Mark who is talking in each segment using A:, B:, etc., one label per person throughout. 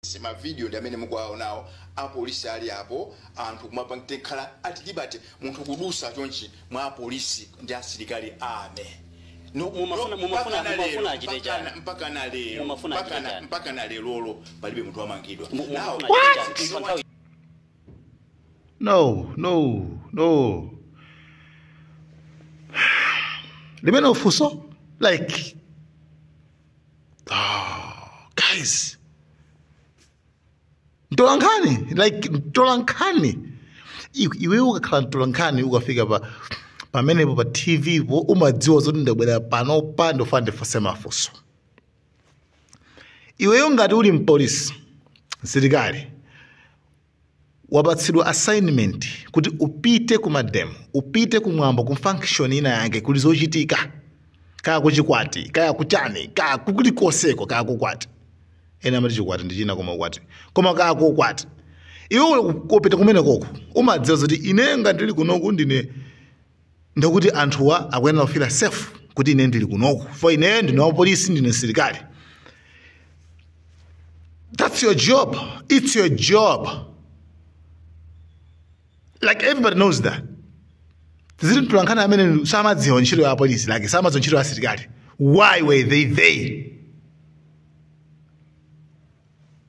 A: sema video ndamene mukwaonawo apolisi ali apo anthu kumapangite khala ati libate munthu kudusa chonchi mwa polisi ndi asilikali ame
B: no mumafuna achitecha
A: mpaka na lero palibe munthu amangidwa
C: no limene ufuso like guys Ntolankani, like Ntolankani. Iwe ukakhala Ntolankani ukafika pa menepo pa TV umadziwa zoti ndabwera pano pa ndofande fasema fuso. Iwe ngati uli mpolisi msilikali wapatsidwa assignment kuti upite ku mademo, upite kumwamba ku function ina yake kuli zochitika. Kaya kuchikwati, kaya kuchani, kaya kuti koseko, kaya kukwati. Ena amati chikwati ndichina koma ukwati koma kako ukwati iwe kopita kumene koko umadziwa zoti ine ngandili kunoku ndine ndakuti anthuwa akuyenera kufira safe kuti ine ndili kunoku for ine ndine wa polisi ndine msilikali. That's your job. It's your job. Like everybody knows that. Tizili Ntolankani amene samadziwa ntchito ya polisi like samadziwa ntchito ya asilikali. Why were they there?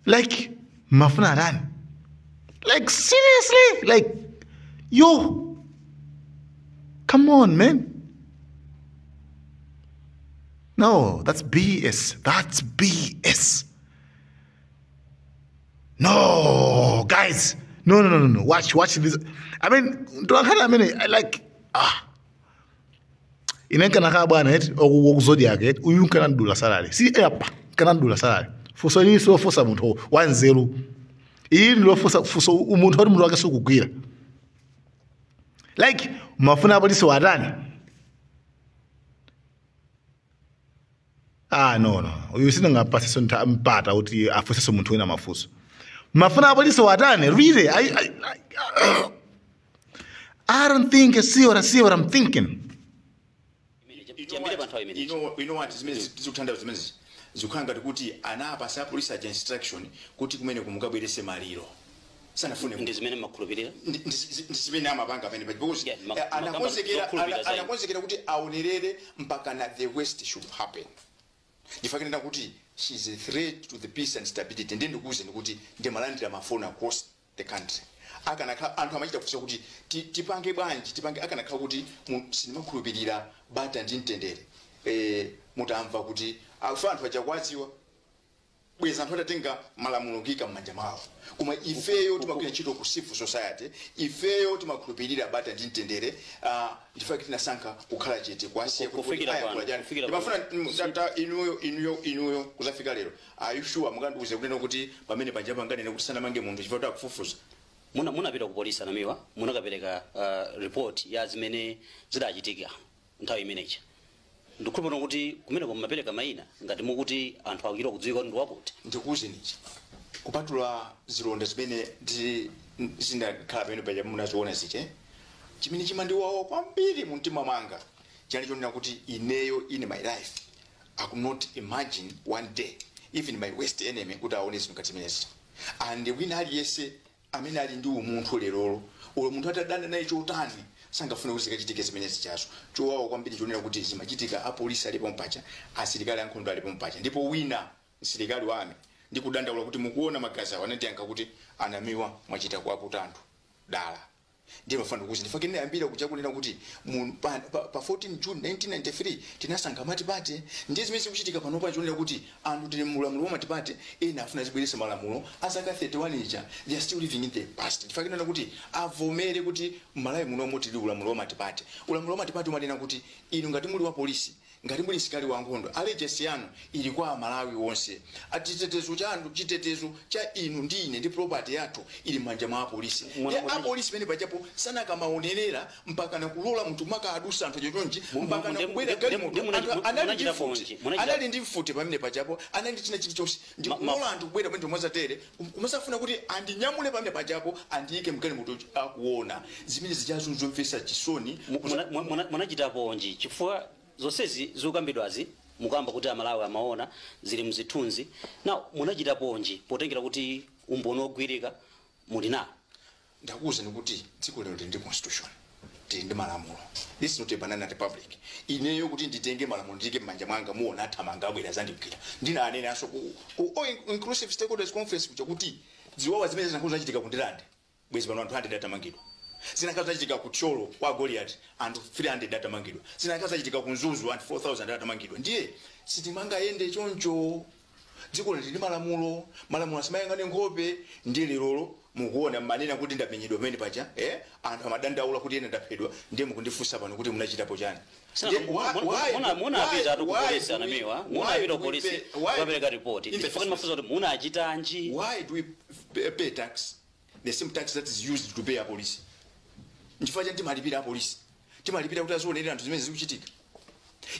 C: Like, mafuna run. Like, seriously? Like, yo. Come on, man. No, that's BS. That's BS. No, guys. No. Watch this. I mean, like, Inenka nakabana it, or Zodiac it, you cannot do la salary. See, cannot do la salary. Fuso ni so fosa muntu 1-0 iyi lo fuso umuntu ori mulwake sokugwira like mafuna apolisi wadani no uyu singa passion ta mpata uti afuse muntu wena mafuso mafuna apolisi wadani really I don't think I see what I'm thinking.
A: You know what zimene zikukanga kuti anapasa police agent instruction kuti kumene kumukabwerese maliro sanafune
B: ndizimene makhulupirira
A: ndizimene amapanga pene because anakonzekera kuti aonerere mpaka na the worst should happen. Ndifakinenda kuti she is a threat to the peace and stability ndi ndikuze kuti ndemalandira mafoni across the country. Akanakhala anthu amachita kufusa kuti tipange bwanji tipange akanakhala kuti sinimakhulupirira bata ndi mtendere mutamva kuti afanthu achakwaziwa bweza anthu atatenga malamulo kika m'manja mwawo koma ifeyo timagwira ntchito ku civil society ifeyo timakhulupirira bata ndi mtendere ndifake tinasankha kukhala chete kwasiye ndimafuna tata inuyo kuzafika lero are you sure mukandiuze kunena kuti pamene panja panganene kuti sanamange munthu chifukwa takufufuza
B: munapita ku polisi anamiwa munakapereka report ya zimene zidachitika nthawi imeneyi ndikukhulupirira kuti kumene kumapereka mayina ngati mukuti anthu akira kudziwika ndi wakuti
A: ndikuuze nichi kupatula zilonda zimene zindakhala pamene paja munaziona ziche chimene chimandiwawa kwambiri mu mtima mwanga chali chonena kuti ineyo in my life I could not imagine one day even my worst enemy kuti aone zinthu ngati zimenezi and wina aliyese amene ali ndi umunthu lerolo ulo munthu atadana naye chotani sangafuna kuti zikachitike zimenezi chazo chowawa kwambiri chonena kuti zimachitika apolisi alipo mpacha asilikali ankhondo alipo mpacha ndipo wina msilikali wame ndikudandaula kuti mukuona magazi awo anandiyankha kuti anamiwa mwachita kuwaputa anthu dala ndiye mafano kuti ndifakene ambira kuchakunena kuti pa 14 June 1993 tinasankha matipate ndiye zimene zikuchitika pano pa chonena kuti anthu tili mulamulo wa matipate ena afuna zibweresa malamulo azaka 31 ija they are still living in the past. Ndifakene kuti avomere kuti malawi muno moti ulamulo wa matipate umanena kuti inu ngati muli wa polisi ngati muli sikali wa nkhondo allegiance yanu ili kwa Malawi wonse atitetezo chanu chitetezo cha inu ndi ine ndi property yathu ili manja mwa polisi apolisi pene pajapo sana kamaonerera mpaka nakulola mtu maka adusa anthu chochonji mpaka nakubwera gali munthu anali ndi mfuti pamene pajapo anali china chilichonse ndi kulola anthu kubwera pamene mwazatere kumasafuna kuti andinyamule pamene pajapo andiyike mgali munthu akuona zimene zichazunzomvesa chisoni
B: munachitapo onji chifukwa zonsezi zokambidwazi mukamba kuti amalawi amaona zili mzithunzi na munachita ponji potengera kuti umboni ogwirika muli nawo.
A: Ndakuwuza kuti dziko lero ndi constitution tili ndi malamulo. This is not a banana republic. Ineyo kuti nditenge malamulo ndike m'manja mwanga muona athamanga abwera zandibwira ndina anene aso ku inclusive stakeholders conference kuti ziwawa zimene zinakuza zachitika kundilande bwezi pano anthu 100 atamangidwa. Zinakaza zachitika ku Cholo kwa Goliath anthu 300 atamangidwa. Zinakaza zachitika ku Nzuzu anthu 4000 atamangidwa. Ndiye sitimanga yende choncho dziko lili ndi malamulo asimayangane nkhope ndiye lero mukuona manena kuti ndamenyedwa pamene paja anthu amadandaula kuti ene ndaphedwa ndiye mukundifunsa pano kuti munachitapo chani.
B: Munapita kupolisi anamiwa munapita kupolisi kupereka report ifika mafunzo kuti munachitanji.
A: Why do we pay tax, the same tax that is used to pay a police? Nchifukwa chani timalipira a police timalipira kuti azionera anthu zimene zikuchitika.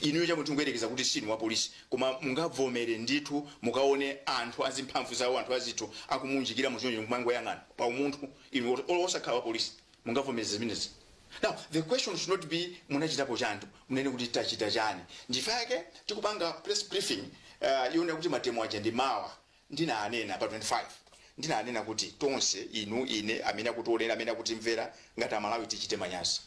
A: Inu cha munthu ngoyerekeza kuti sinu wa polisi koma mungavomere ndithu mukaone anthu azimphamvu zawo anthu azithu akumunjikira muzonje kumango yang'ana pa umunthu inu osakhala wa polisi mungavomere zimenezi. Now the question should not be munachitapo chantu munene kuti tachita chani ndifake tikupanga press briefing yone kuti matemo aja ndi mawa ndina anena pa 25 ndina anena kuti tonse inu ine amene akutionera amene akutimvera ngati amalawi tichite manyazi.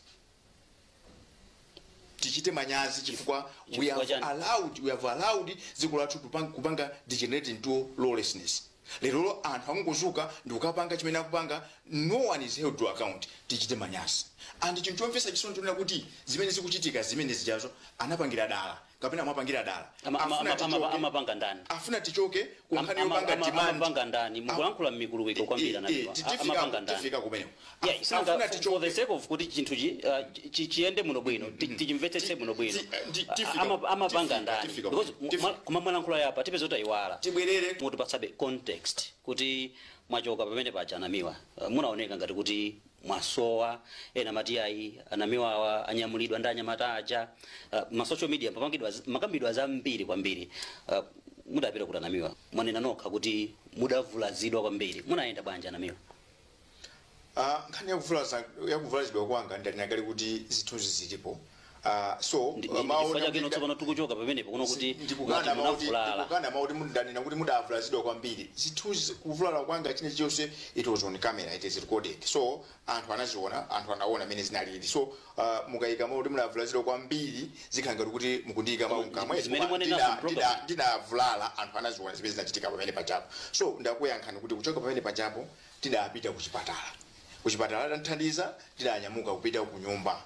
A: Tichite manyazi chifukwa we have allowed dziko lathu kupanga degenerate into lawlessness. Lero anthu angozuka ndi ukapanga chimene akupanga no one is held to account. Tichite manyazi and chinchomvesa chisoni tuna kuti zimene zikuchitika zimene zijazo anapangira dala kapena amapangira dala
B: amapanga ndani
A: afuna tichoke kunkhani yopanga demand
B: amapanga ndani mukulankhula mmikulu wiko kwambira nabiwa amapanga ndani
A: tifika kumeneko
B: afuna tichoke for the sake of kuti chinthu chiyende muno bwino tichimvetsetse muno bwino amapanga ndani because kuma mwalankhula yapa tipeza kuti iwala
A: tibwerere
B: mutipatsabe context kuti mwachoka pamene paja anamiwa munaoneka ngati kuti mwasowa ena mati ayi anamiwa anyamulidwa ndi anyamata aja ma social media makambidwa zambiri kwambiri mudapita kuti anamiwa mwanena nokha kuti mudavulazidwa kwambiri munaenda banja anamiwa.
A: Nkhani yakuvulazidwa kwanga ndalinakali kuti zithunzi zilipo. So
B: maona kino tsopano tukuchoka pamenepo kuno kuti
A: ndikukana mauti mundanena kuti mudavulazidwa kwambiri zithunzi kuvulala kwanga chine chonse it was on camera, it is recorded. So anthu anaziona anthu anaona mene zinalili. So mukayika mauti mudavulazidwa kwambiri zikhanga kuti mukundika maunkamwe ndinavulala anthu anaziona zimene zinachitika pamene pachapo. So ndakuyankhani kuti kuchoka pamene pachapo tidapita kuchipatala tanthandiza tidanyamuka kupita ku nyumba.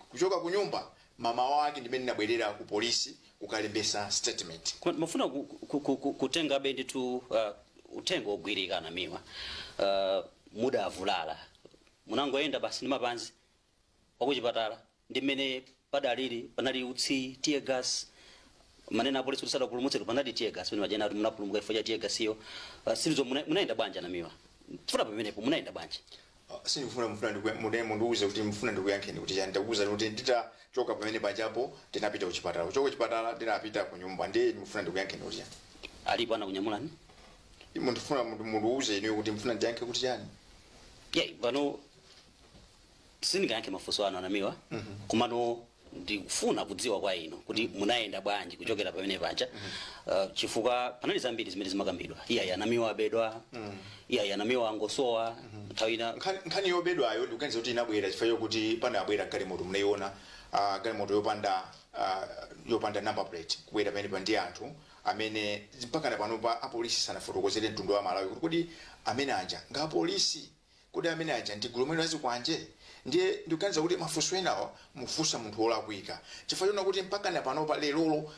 A: Kuchoka ku nyumba mama wake ndimene nabwerera ku polisi kukalembesa statement.
B: Mafuna kutenga bendi tu utengo ogwirika anamiwa muda avulala munangoenda basi ni mapanzi wakuchipatala ndimene padalili panali utsi tear gas manena polisi kusala kulumutse panali tear gas wena wajana munapulumuka ifoja tear gas iyo silizo munaenda banja anamiwa funa pamenepo munaenda banja.
A: Sinifuna nduuze kuti mfuna ndikuyankheni kuti chani ndakuuza kuti nditachoka pamene pachapo tinapita kuchipatala kuchoka kuchipatala ndinapita ku nyumba ndiye mfuna ndikuyankheni kuti chani
B: alipo ana kunyamulani
A: mundifuna munduuze ine kuti mfuna ndiyankhe kuti chani
B: pano sindingayankhe mafunso ano anamiwa komano ndikufuna kudziwa kwa inu kuti munaenda bwanji kuchokera pamene pacha chifukwa panali zambiri zimene zimakambidwa iya anamiwa abedwa iya anamiwa angosowa thawina
A: nkhani yobedwayo ndikuganiza kuti inabwera chifukwa kuti pana abwera galimoto munaiona galimoto yopanda number plate kubwera pamene pa ndi anthu amene mpaka pano pa apolisi sanafotokozere mtundu wa Malawi kuti amene anja nga polisi kuti amene anja ndi gulu mwene azikwanje ndiye ndikuganiza kuti mafunso enawo mufunsa munthu wolakwika chifukwa chona kuti mpaka pano pa lero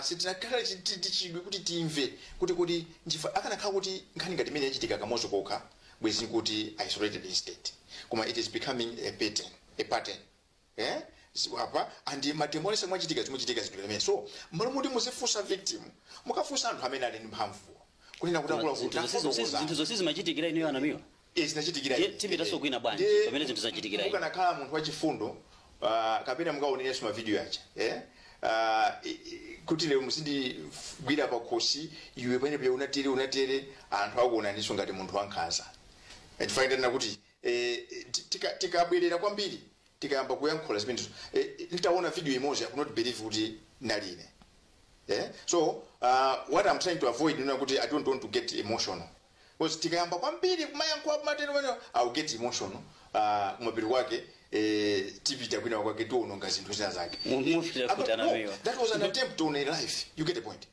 A: sitinakhala tichidwe kuti timve kuti njifa akanakhala kuti nkhani ngati imene yachitika kamozo kokha bwezi kuti isolated incident koma it is becoming a pattern apa andi matemolesa mwachitika zimuchitika zinthu zimene. So muli muzifunsa victim mukafunsa anthu amene ali ndi mphamvu kunena kuti akula kuti
B: zinthu zonse zimachitikira iniyo anamiwa
A: zinachitikira
B: tipita sokwina bwanji pamene zinthu zinachitikira
A: kana khala munthu wachifundo kapena mukaonereso ma video yacha kuti lero musindi gwira pa khosi iwe pamene unatere anthu akuona ndiso ngati munthu wankhanza tifaindana kuti tikabwerera kwambiri tikayamba kuyankhula zimene nitaona video imodzi I could not believe kuti naline So what I'm trying to avoid, I don't want to get emotional. Because tikayamba kwambiri kumayankho amatero wena I'll get emotional. Mumabiri wake tipita kwina kwake tu unonga zinthu zake. That was an attempt on a life. You get the point.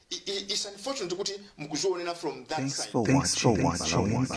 A: It's unfortunate kuti mukuzionera from that side.
D: Thanks for watching.